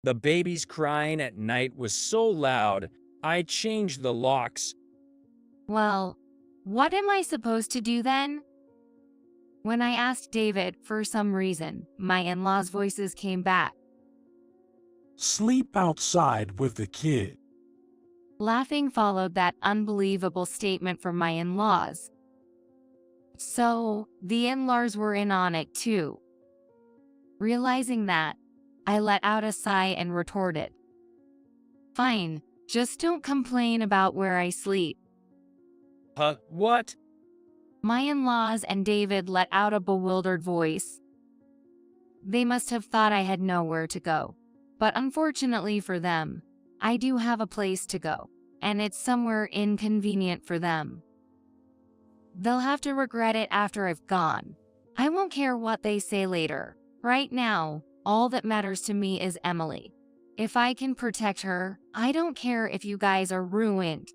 The baby's crying at night was so loud, I changed the locks. Well, what am I supposed to do then? When I asked David, for some reason, my in-laws' voices came back. Sleep outside with the kid. Laughing followed that unbelievable statement from my in-laws. So, the in-laws were in on it too. Realizing that, I let out a sigh and retorted. Fine, just don't complain about where I sleep. Huh? What? My in-laws and David let out a bewildered voice. They must have thought I had nowhere to go. But unfortunately for them, I do have a place to go, and it's somewhere inconvenient for them. They'll have to regret it after I've gone. I won't care what they say later. Right now, all that matters to me is Emily. If I can protect her, I don't care if you guys are ruined.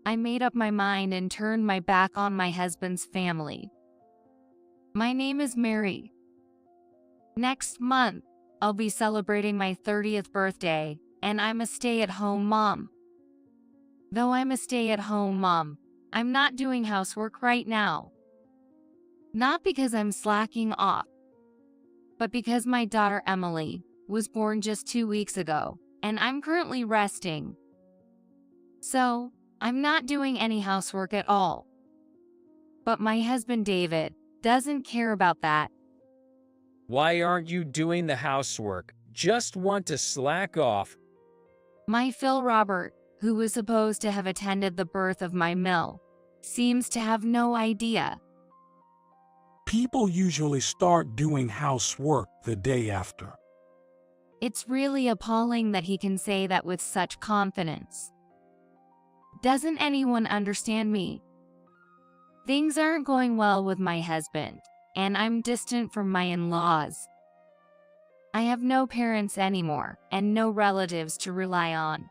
I made up my mind and turned my back on my husband's family. My name is Mary. Next month, I'll be celebrating my 30th birthday, and I'm a stay-at-home mom. Though I'm a stay-at-home mom, I'm not doing housework right now. Not because I'm slacking off, but because my daughter Emily was born just 2 weeks ago, and I'm currently resting. So, I'm not doing any housework at all. But my husband David doesn't care about that. Why aren't you doing the housework? Just want to slack off. My Phil Robert, who was supposed to have attended the birth of my mill, seems to have no idea. People usually start doing housework the day after. It's really appalling that he can say that with such confidence. Doesn't anyone understand me? Things aren't going well with my husband, and I'm distant from my in-laws. I have no parents anymore, and no relatives to rely on.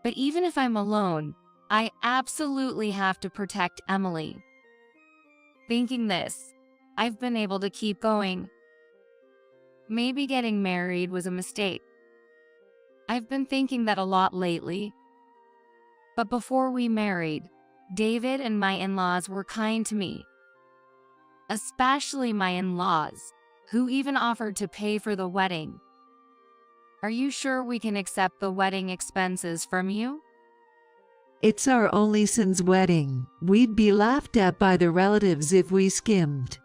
But even if I'm alone, I absolutely have to protect Emily. Thinking this, I've been able to keep going. Maybe getting married was a mistake. I've been thinking that a lot lately. But before we married, David and my in-laws were kind to me. Especially my in-laws, who even offered to pay for the wedding. Are you sure we can accept the wedding expenses from you? It's our only son's wedding. We'd be laughed at by the relatives if we skimmed.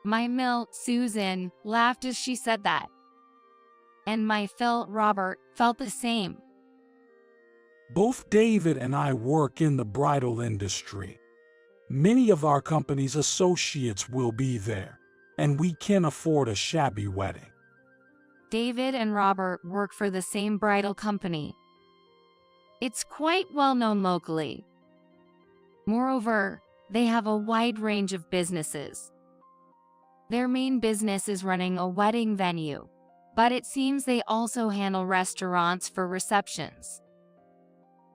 My mill, Susan, laughed as she said that. And my Phil Robert felt the same. Both David and I work in the bridal industry. Many of our company's associates will be there, and we can afford a shabby wedding. David and Robert work for the same bridal company. It's quite well known locally. Moreover, they have a wide range of businesses. Their main business is running a wedding venue, but it seems they also handle restaurants for receptions.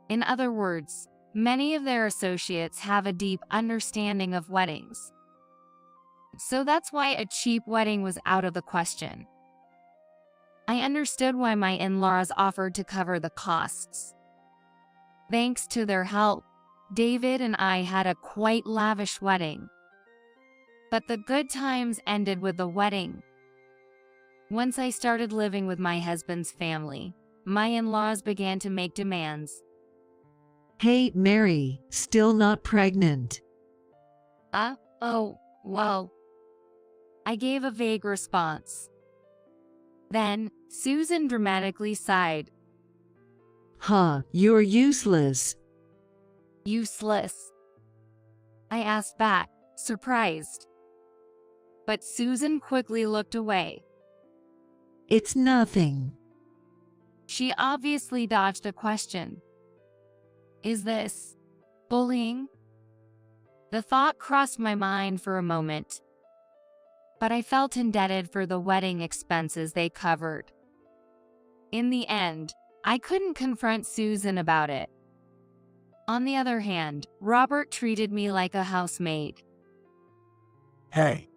In other words, many of their associates have a deep understanding of weddings. So that's why a cheap wedding was out of the question. I understood why my in-laws offered to cover the costs. Thanks to their help, David and I had a quite lavish wedding. But the good times ended with the wedding. Once I started living with my husband's family, my in-laws began to make demands. Hey, Mary, still not pregnant? Oh, well. I gave a vague response. Then, Susan dramatically sighed. Huh, you're useless. Useless? I asked back, surprised. But Susan quickly looked away. It's nothing. She obviously dodged a question. Is this bullying? The thought crossed my mind for a moment, but I felt indebted for the wedding expenses they covered. In the end, I couldn't confront Susan about it. On the other hand, Robert treated me like a housemaid. Hey,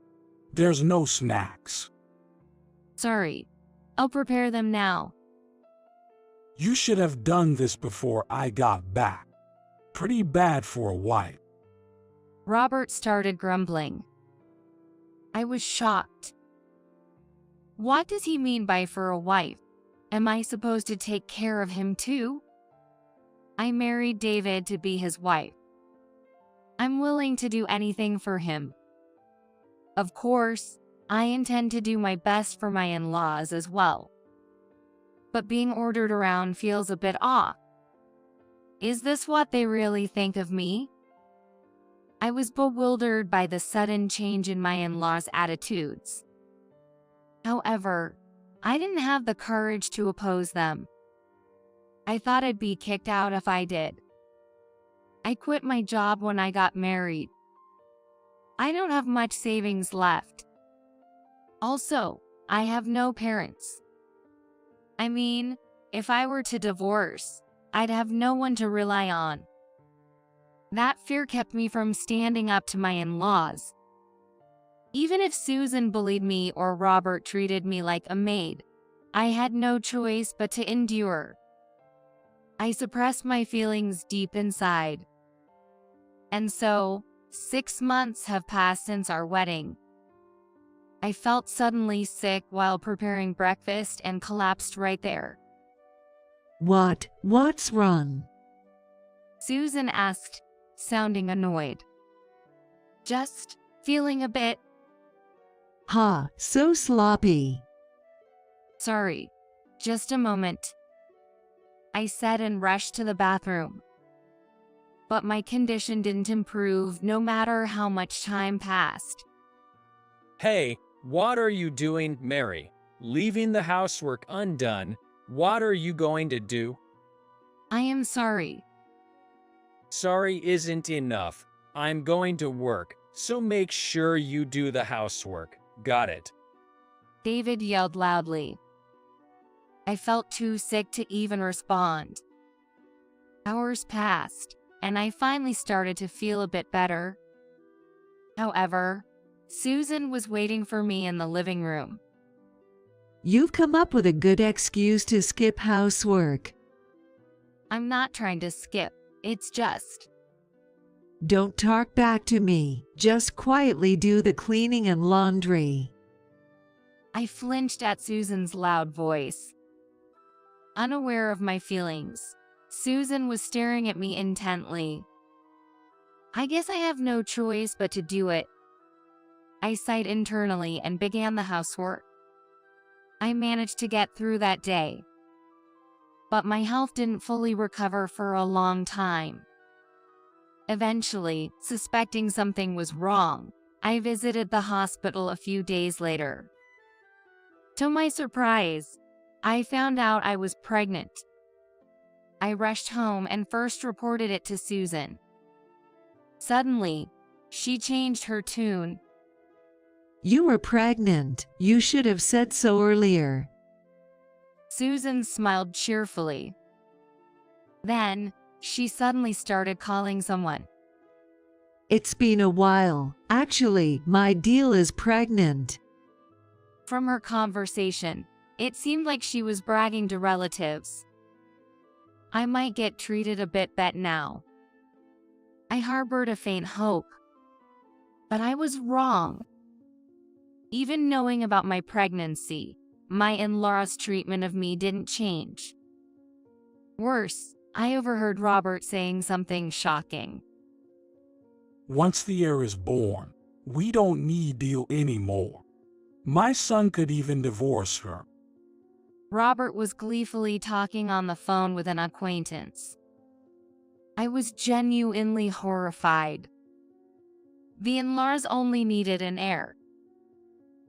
there's no snacks. Sorry. I'll prepare them now. You should have done this before I got back. Pretty bad for a wife. Robert started grumbling. I was shocked. What does he mean by for a wife? Am I supposed to take care of him too? I married David to be his wife. I'm willing to do anything for him. Of course, I intend to do my best for my in-laws as well. But being ordered around feels a bit off. Is this what they really think of me? I was bewildered by the sudden change in my in-laws' attitudes. However, I didn't have the courage to oppose them. I thought I'd be kicked out if I did. I quit my job when I got married. I don't have much savings left. Also, I have no parents. I mean, if I were to divorce, I'd have no one to rely on. That fear kept me from standing up to my in-laws. Even if Susan bullied me or Robert treated me like a maid, I had no choice but to endure. I suppressed my feelings deep inside. And so, 6 months have passed since our wedding. I felt suddenly sick while preparing breakfast and collapsed right there. What's wrong? Susan asked, sounding annoyed. Just feeling a bit. Ha, so sloppy. Sorry, just a moment, I said and rushed to the bathroom. But my condition didn't improve no matter how much time passed. Hey, what are you doing, Mary? Leaving the housework undone? What are you going to do? I am sorry. Sorry isn't enough. I'm going to work, so make sure you do the housework. Got it? David yelled loudly. I felt too sick to even respond. Hours passed, and I finally started to feel a bit better. However, Susan was waiting for me in the living room. You've come up with a good excuse to skip housework. I'm not trying to skip, it's just. Don't talk back to me. Just quietly do the cleaning and laundry. I flinched at Susan's loud voice. Unaware of my feelings, Susan was staring at me intently. I guess I have no choice but to do it. I sighed internally and began the housework. I managed to get through that day. But my health didn't fully recover for a long time. Eventually, suspecting something was wrong, I visited the hospital a few days later. To my surprise, I found out I was pregnant. I rushed home and first reported it to Susan. Suddenly, she changed her tune. You were pregnant. You should have said so earlier. Susan smiled cheerfully. Then, she suddenly started calling someone. It's been a while. Actually, my deal is pregnant. From her conversation, it seemed like she was bragging to relatives. I might get treated a bit better now. I harbored a faint hope. But I was wrong. Even knowing about my pregnancy, my in-laws' treatment of me didn't change. Worse, I overheard Robert saying something shocking. Once the heir is born, we don't need deal anymore. My son could even divorce her. Robert was gleefully talking on the phone with an acquaintance. I was genuinely horrified. The in-laws only needed an heir.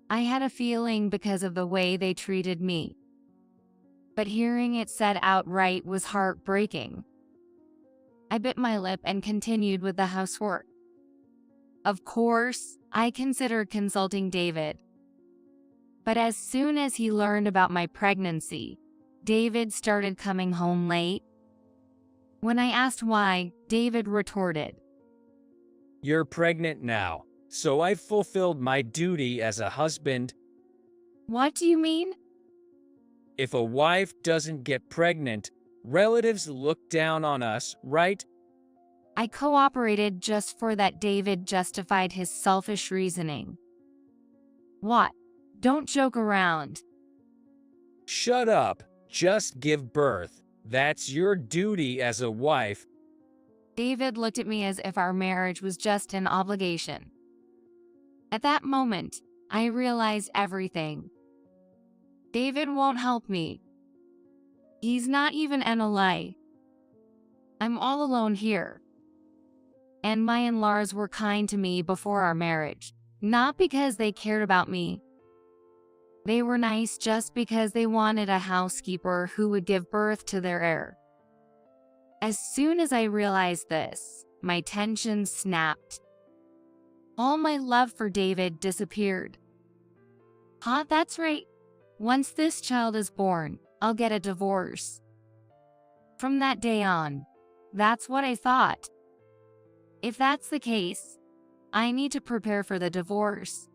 I had a feeling because of the way they treated me. But hearing it said outright was heartbreaking. I bit my lip and continued with the housework. Of course, I considered consulting David. But as soon as he learned about my pregnancy, David started coming home late. When I asked why, David retorted, You're pregnant now, so I've fulfilled my duty as a husband. "What do you mean?" If a wife doesn't get pregnant, relatives look down on us, right? I cooperated just for that. David justified his selfish reasoning. What? Don't joke around. Shut up. Just give birth. That's your duty as a wife. David looked at me as if our marriage was just an obligation. At that moment, I realized everything. David won't help me. He's not even an ally. I'm all alone here. And my in-laws were kind to me before our marriage, not because they cared about me. They were nice just because they wanted a housekeeper who would give birth to their heir. As soon as I realized this, my tension snapped. All my love for David disappeared. That's right. Once this child is born, I'll get a divorce. From that day on, that's what I thought. If that's the case, I need to prepare for the divorce.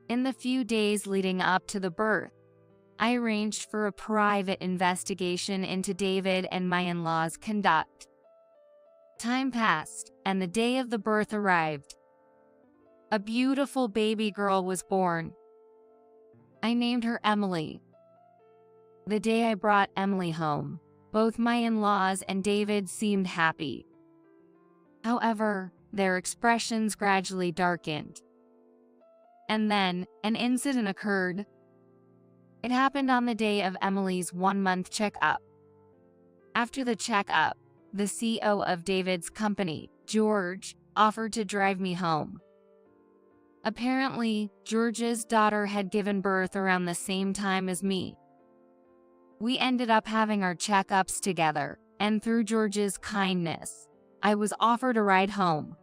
In the few days leading up to the birth, I arranged for a private investigation into David and my in-laws' conduct. Time passed, and the day of the birth arrived. A beautiful baby girl was born. I named her Emily. The day I brought Emily home, both my in-laws and David seemed happy. However, their expressions gradually darkened. And then, an incident occurred. It happened on the day of Emily's 1-month checkup. After the checkup, the CEO of David's company, George, offered to drive me home. Apparently, George's daughter had given birth around the same time as me. We ended up having our checkups together, and through George's kindness, I was offered a ride home.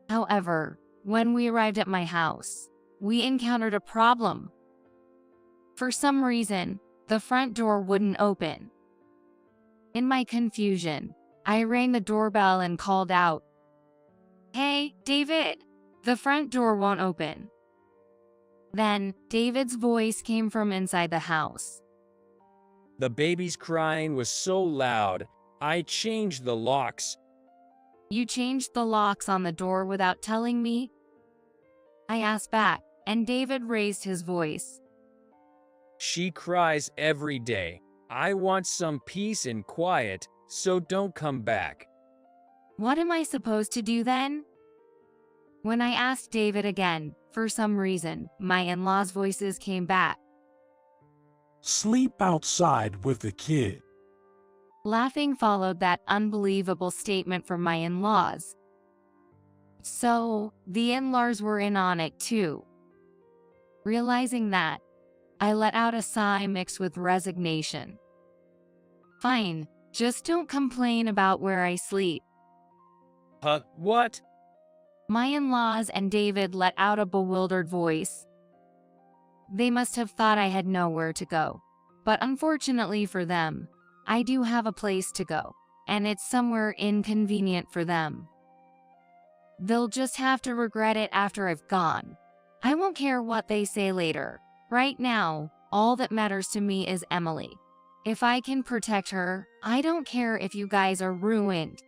However, when we arrived at my house, we encountered a problem. For some reason, the front door wouldn't open. In my confusion, I rang the doorbell and called out, "Hey, David, the front door won't open." Then, David's voice came from inside the house. The baby's crying was so loud, I changed the locks. You changed the locks on the door without telling me? I asked back, and David raised his voice. She cries every day. I want some peace and quiet, so don't come back. What am I supposed to do then? When I asked David again, for some reason, my in-laws' voices came back. Sleep outside with the kid. Laughing followed that unbelievable statement from my in-laws. So, the in-laws were in on it too. Realizing that, I let out a sigh mixed with resignation. Fine, just don't complain about where I sleep. What? My in-laws and David let out a bewildered voice. They must have thought I had nowhere to go. But unfortunately for them, I do have a place to go, and it's somewhere inconvenient for them. They'll just have to regret it after I've gone. I won't care what they say later. Right now, all that matters to me is Emily. If I can protect her, I don't care if you guys are ruined.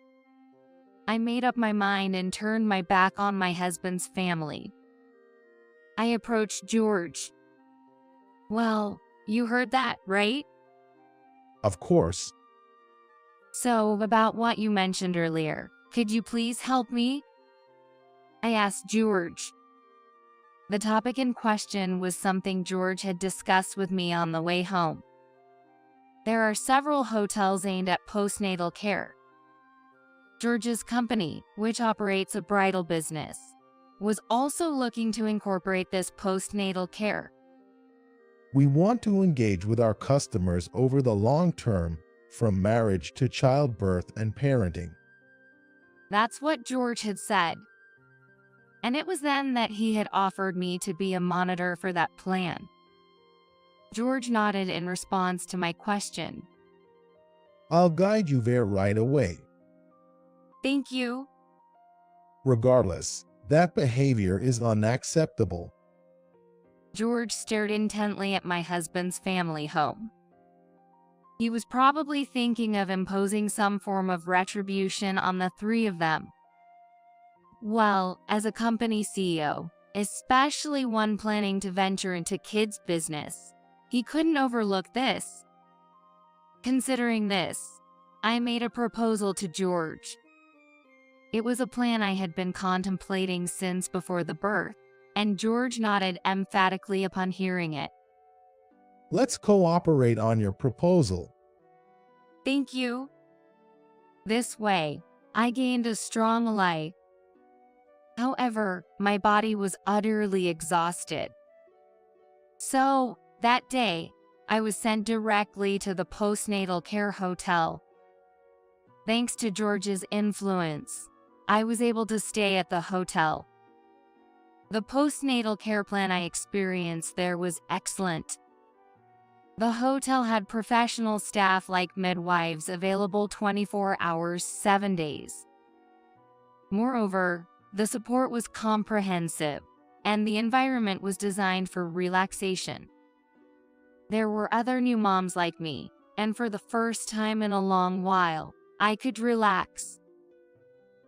I made up my mind and turned my back on my husband's family. I approached George. Well, you heard that, right? Of course. So, about what you mentioned earlier, could you please help me? I asked George. The topic in question was something George had discussed with me on the way home. There are several hotels aimed at postnatal care. George's company, which operates a bridal business, was also looking to incorporate this postnatal care. We want to engage with our customers over the long term, from marriage to childbirth and parenting. That's what George had said. And it was then that he had offered me to be a monitor for that plan. George nodded in response to my question. I'll guide you there right away. Thank you. Regardless, that behavior is unacceptable. George stared intently at my husband's family home. He was probably thinking of imposing some form of retribution on the three of them. Well, as a company CEO, especially one planning to venture into kids' business, he couldn't overlook this. Considering this, I made a proposal to George. It was a plan I had been contemplating since before the birth, and George nodded emphatically upon hearing it. Let's cooperate on your proposal. Thank you. This way, I gained a strong ally. However, my body was utterly exhausted. So, that day, I was sent directly to the postnatal care hotel. Thanks to George's influence, I was able to stay at the hotel. The postnatal care plan I experienced there was excellent. The hotel had professional staff like midwives available 24 hours, 7 days. Moreover, the support was comprehensive, and the environment was designed for relaxation. There were other new moms like me, and for the first time in a long while, I could relax.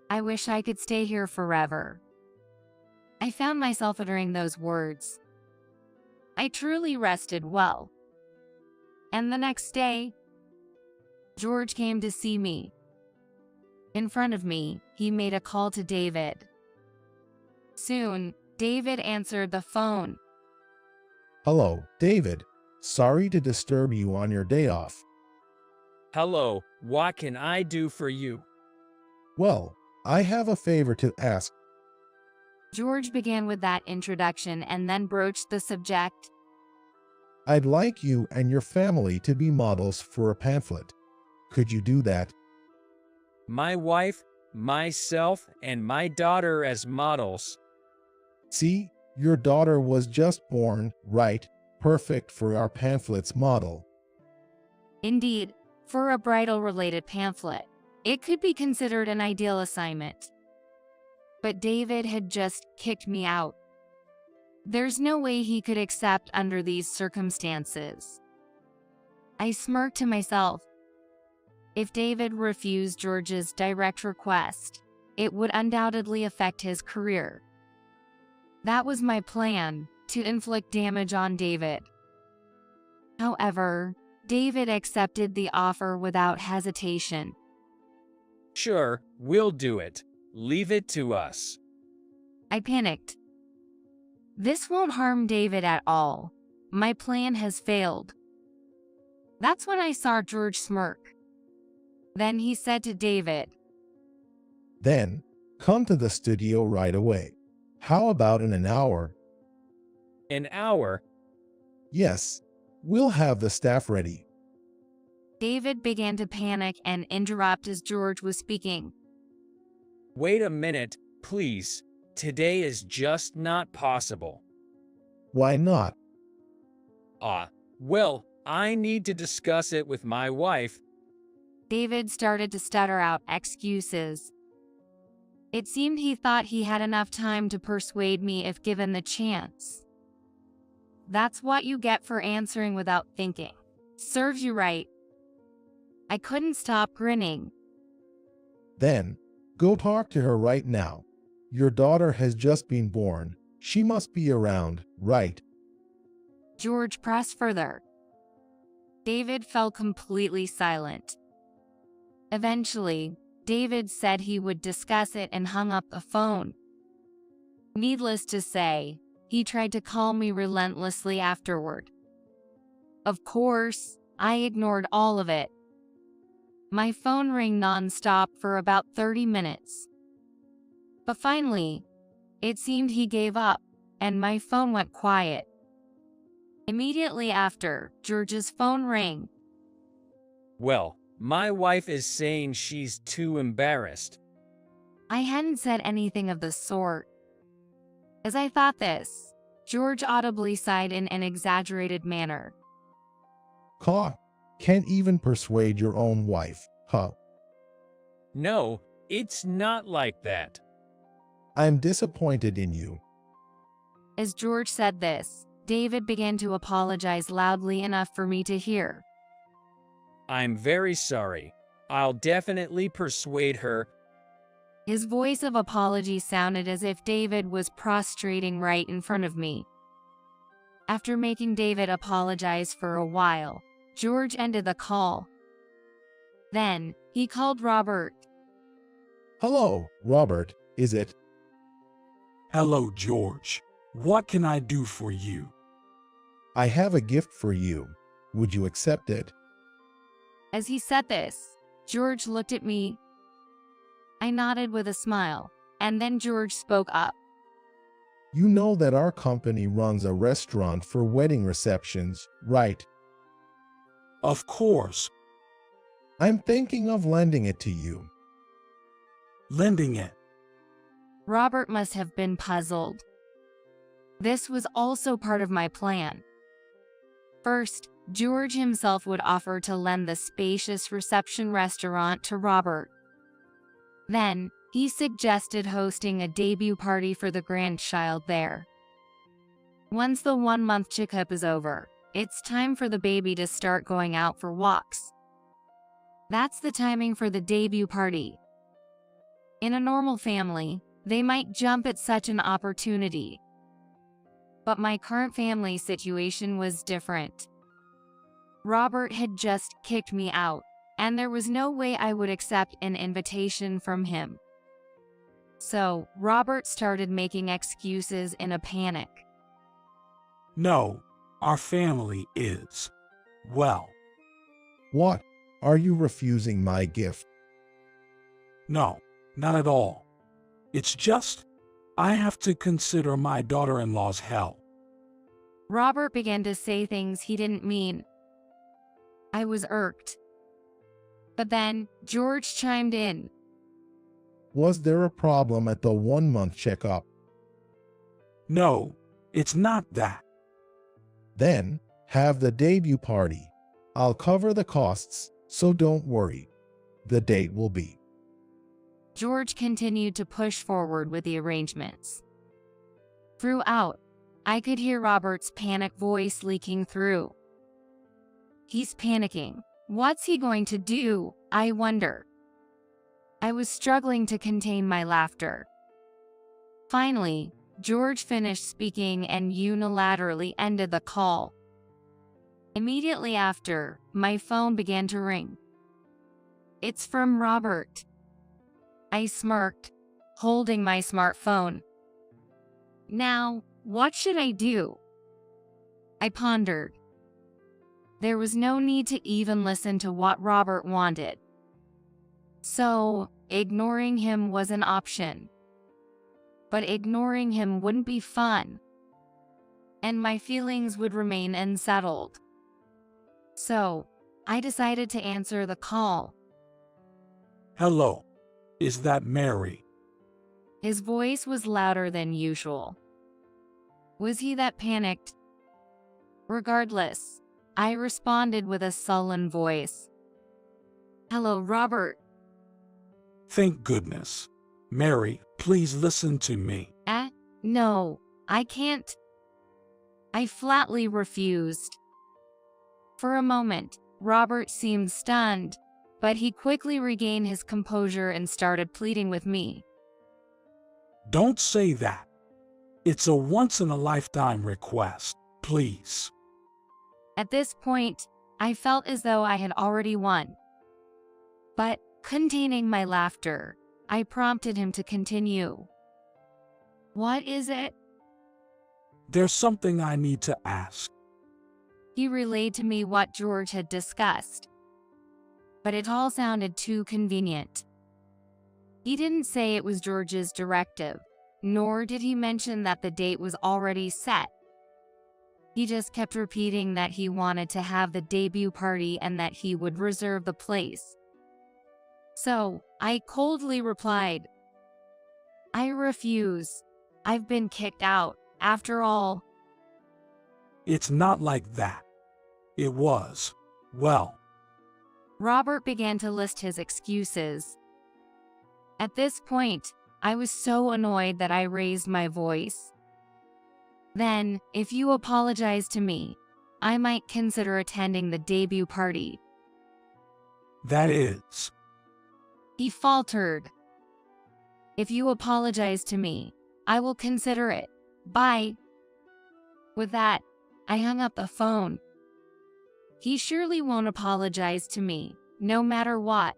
I wish I could stay here forever. I found myself uttering those words. I truly rested well. And the next day, George came to see me. In front of me, he made a call to David. Soon, David answered the phone. Hello, David. Sorry to disturb you on your day off. Hello, what can I do for you? Well, I have a favor to ask. George began with that introduction and then broached the subject. I'd like you and your family to be models for a pamphlet. Could you do that? My wife, myself, and my daughter as models. See, your daughter was just born, right? Perfect for our pamphlet's model. Indeed, for a bridal-related pamphlet, it could be considered an ideal assignment. But David had just kicked me out. There's no way he could accept under these circumstances. I smirked to myself. If David refused George's direct request, it would undoubtedly affect his career. That was my plan, to inflict damage on David. However, David accepted the offer without hesitation. Sure, we'll do it. Leave it to us. I panicked. This won't harm David at all. My plan has failed. That's when I saw George smirk. Then he said to David, Then, come to the studio right away. How about in an hour? An hour? Yes, we'll have the staff ready. David began to panic and interrupt as George was speaking. Wait a minute, please. Today is just not possible. Why not? Well, I need to discuss it with my wife. David started to stutter out excuses. It seemed he thought he had enough time to persuade me if given the chance. That's what you get for answering without thinking. Serves you right. I couldn't stop grinning. Then, go talk to her right now. Your daughter has just been born. She must be around, right? George pressed further. David fell completely silent. Eventually, David said he would discuss it and hung up the phone. Needless to say, he tried to call me relentlessly afterward. Of course, I ignored all of it. My phone rang non-stop for about 30 minutes. But finally, it seemed he gave up, and my phone went quiet. Immediately after, George's phone rang. Well, my wife is saying she's too embarrassed. I hadn't said anything of the sort. As I thought this, George audibly sighed in an exaggerated manner. Can't even persuade your own wife, huh? No, it's not like that. I'm disappointed in you. As George said this, David began to apologize loudly enough for me to hear. I'm very sorry. I'll definitely persuade her. His voice of apology sounded as if David was prostrating right in front of me. After making David apologize for a while, George ended the call. Then, he called Robert. Hello, Robert, is it? Hello, George. What can I do for you? I have a gift for you. Would you accept it? As he said this, George looked at me. I nodded with a smile, and then George spoke up. You know that our company runs a restaurant for wedding receptions, right? Of course. I'm thinking of lending it to you. Lending it. Robert must have been puzzled. This was also part of my plan. First, George himself would offer to lend the spacious reception restaurant to Robert. Then, he suggested hosting a debut party for the grandchild there. Once the 1-month checkup is over, it's time for the baby to start going out for walks. That's the timing for the debut party. In a normal family, they might jump at such an opportunity. But my current family situation was different. Robert had just kicked me out, and there was no way I would accept an invitation from him. So, Robert started making excuses in a panic. No, our family is. Well, What? Are you refusing my gift? no, not at all. It's just, I have to consider my daughter-in-law's health. Robert began to say things he didn't mean. I was irked. But then, George chimed in. Was there a problem at the 1-month checkup? No, it's not that. Then, have the debut party. I'll cover the costs, so don't worry. The date will be. George continued to push forward with the arrangements. Throughout, I could hear Robert's panic voice leaking through. He's panicking. What's he going to do, I wonder? I was struggling to contain my laughter. Finally, George finished speaking and unilaterally ended the call. Immediately after, my phone began to ring. It's from Robert. I smirked, holding my smartphone. Now, what should I do? I pondered. There was no need to even listen to what Robert wanted. So, ignoring him was an option. But ignoring him wouldn't be fun. And my feelings would remain unsettled. So, I decided to answer the call. Hello, is that Mary? His voice was louder than usual. Was he that panicked? Regardless, I responded with a sullen voice. Hello, Robert. Thank goodness. Mary, please listen to me. No, I can't. I flatly refused. For a moment, Robert seemed stunned, but he quickly regained his composure and started pleading with me. Don't say that. It's a once-in-a-lifetime request, please. At this point, I felt as though I had already won. But, containing my laughter, I prompted him to continue. What is it? There's something I need to ask. He relayed to me what George had discussed. But it all sounded too convenient. He didn't say it was George's directive, nor did he mention that the date was already set. He just kept repeating that he wanted to have the debut party and that he would reserve the place. So, I coldly replied, I refuse. I've been kicked out, after all. It's not like that. It was, well. Robert began to list his excuses. At this point, I was so annoyed that I raised my voice. Then, if you apologize to me, I might consider attending the debut party. That is. He faltered. If you apologize to me, I will consider it. Bye. With that, I hung up the phone. He surely won't apologize to me, no matter what.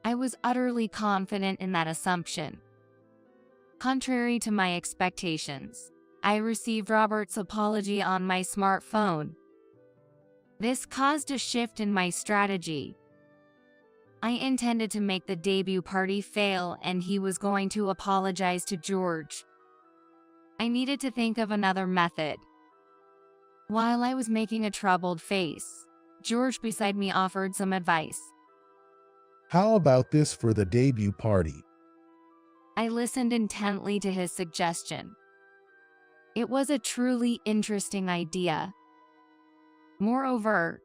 I was utterly confident in that assumption. Contrary to my expectations, I received Robert's apology on my smartphone. This caused a shift in my strategy. I intended to make the debut party fail, and he was going to apologize to George. I needed to think of another method. While I was making a troubled face, George beside me offered some advice. How about this for the debut party? I listened intently to his suggestion. It was a truly interesting idea. Moreover,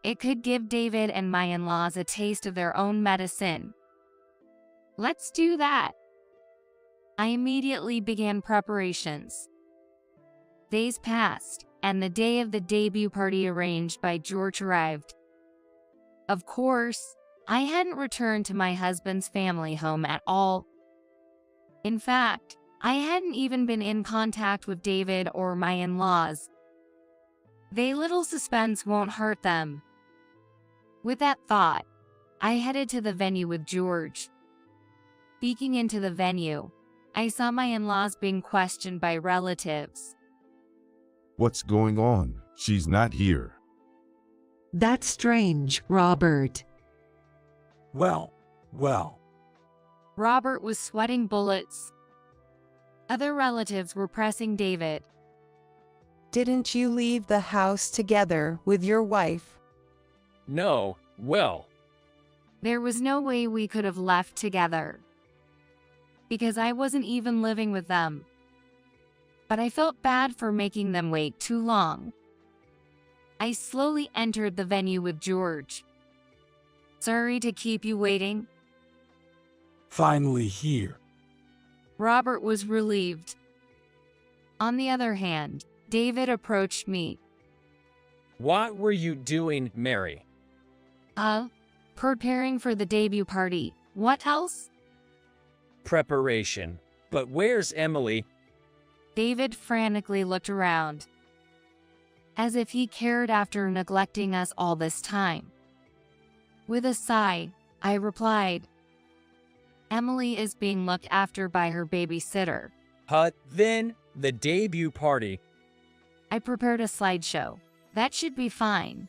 it could give David and my in-laws a taste of their own medicine. Let's do that. I immediately began preparations. Days passed, and the day of the debut party arranged by George arrived. Of course, I hadn't returned to my husband's family home at all. In fact, I hadn't even been in contact with David or my in-laws. They little suspense won't hurt them. With that thought, I headed to the venue with George. Peeking into the venue, I saw my in-laws being questioned by relatives. What's going on? She's not here. That's strange, Robert. Well. Robert was sweating bullets. Other relatives were pressing David. Didn't you leave the house together with your wife? No, well, There was no way we could have left together, because I wasn't even living with them. But I felt bad for making them wait too long. I slowly entered the venue with George. Sorry to keep you waiting. Finally here. Robert was relieved. On the other hand, David approached me. what were you doing, Mary? Preparing for the debut party. What else? Preparation. But where's Emily? David frantically looked around, as if he cared after neglecting us all this time. With a sigh, I replied, Emily is being looked after by her babysitter. Then, the debut party. I prepared a slideshow. That should be fine.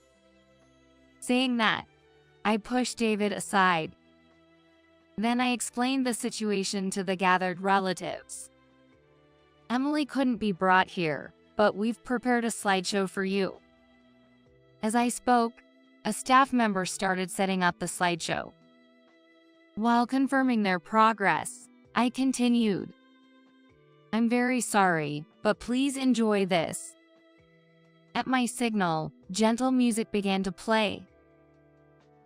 Saying that, I pushed David aside. Then I explained the situation to the gathered relatives. Emily couldn't be brought here, but we've prepared a slideshow for you. As I spoke, a staff member started setting up the slideshow. While confirming their progress, I continued. I'm very sorry, but please enjoy this. At my signal, gentle music began to play.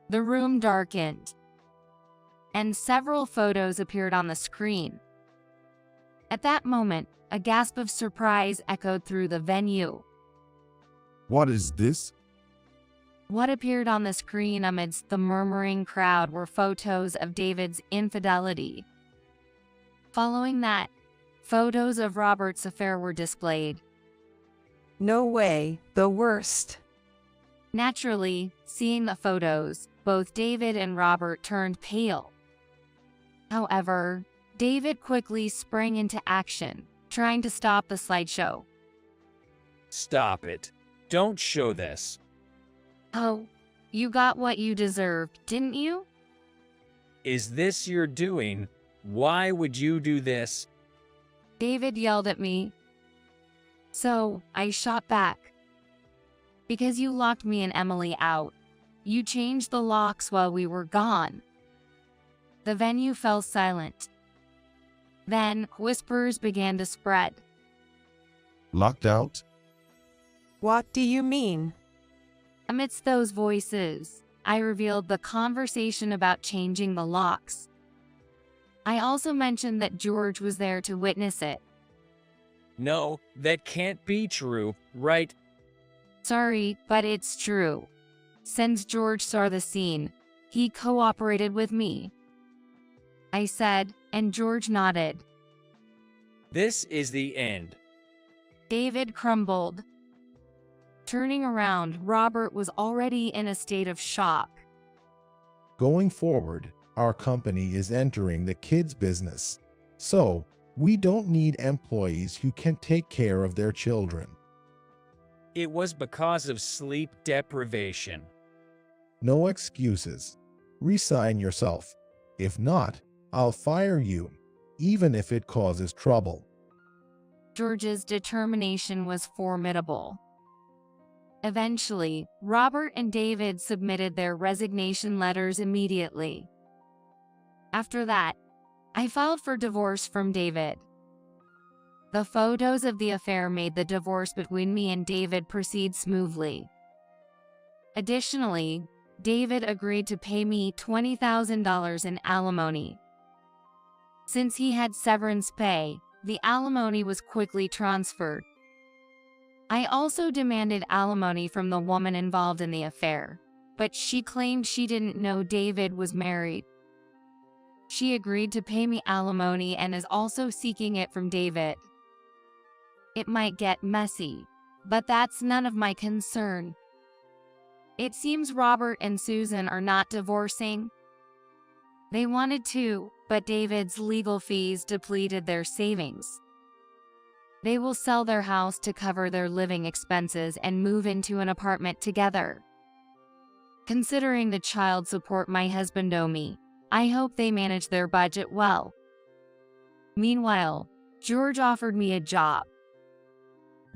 The room darkened, and several photos appeared on the screen. At that moment, a gasp of surprise echoed through the venue. What is this? What appeared on the screen amidst the murmuring crowd were photos of David's infidelity. Following that, photos of Robert's affair were displayed. No way, the worst. Naturally, seeing the photos, both David and Robert turned pale. However, David quickly sprang into action, trying to stop the slideshow. Stop it. Don't show this. Oh, you got what you deserved, didn't you? Is this your doing? Why would you do this? David yelled at me. So, I shot back. Because you locked me and Emily out. You changed the locks while we were gone. The venue fell silent. Then, whispers began to spread. Locked out? What do you mean? Amidst those voices, I revealed the conversation about changing the locks. I also mentioned that George was there to witness it. No, that can't be true, right? Sorry, but it's true. Since George saw the scene, he cooperated with me, I said, and George nodded. This is the end. David crumbled. Turning around, Robert was already in a state of shock. Going forward, our company is entering the kids business. So, we don't need employees who can take care of their children. It was because of sleep deprivation. No excuses. Resign yourself. If not, I'll fire you, even if it causes trouble. George's determination was formidable. Eventually, Robert and David submitted their resignation letters immediately. After that, I filed for divorce from David. The photos of the affair made the divorce between me and David proceed smoothly. Additionally, David agreed to pay me $20,000 in alimony. Since he had severance pay, the alimony was quickly transferred. I also demanded alimony from the woman involved in the affair, but she claimed she didn't know David was married. She agreed to pay me alimony and is also seeking it from David. It might get messy, but that's none of my concern. It seems Robert and Susan are not divorcing. They wanted to, but David's legal fees depleted their savings. They will sell their house to cover their living expenses and move into an apartment together. Considering the child support my husband owes me, I hope they manage their budget well. Meanwhile, George offered me a job.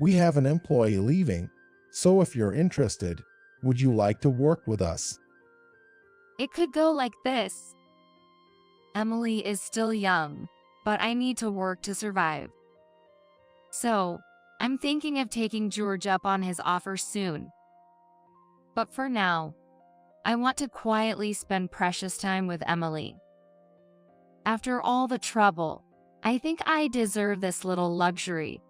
We have an employee leaving, so if you're interested, would you like to work with us? It could go like this. Emily is still young, but I need to work to survive. So, I'm thinking of taking George up on his offer soon. But for now, I want to quietly spend precious time with Emily. After all the trouble, I think I deserve this little luxury.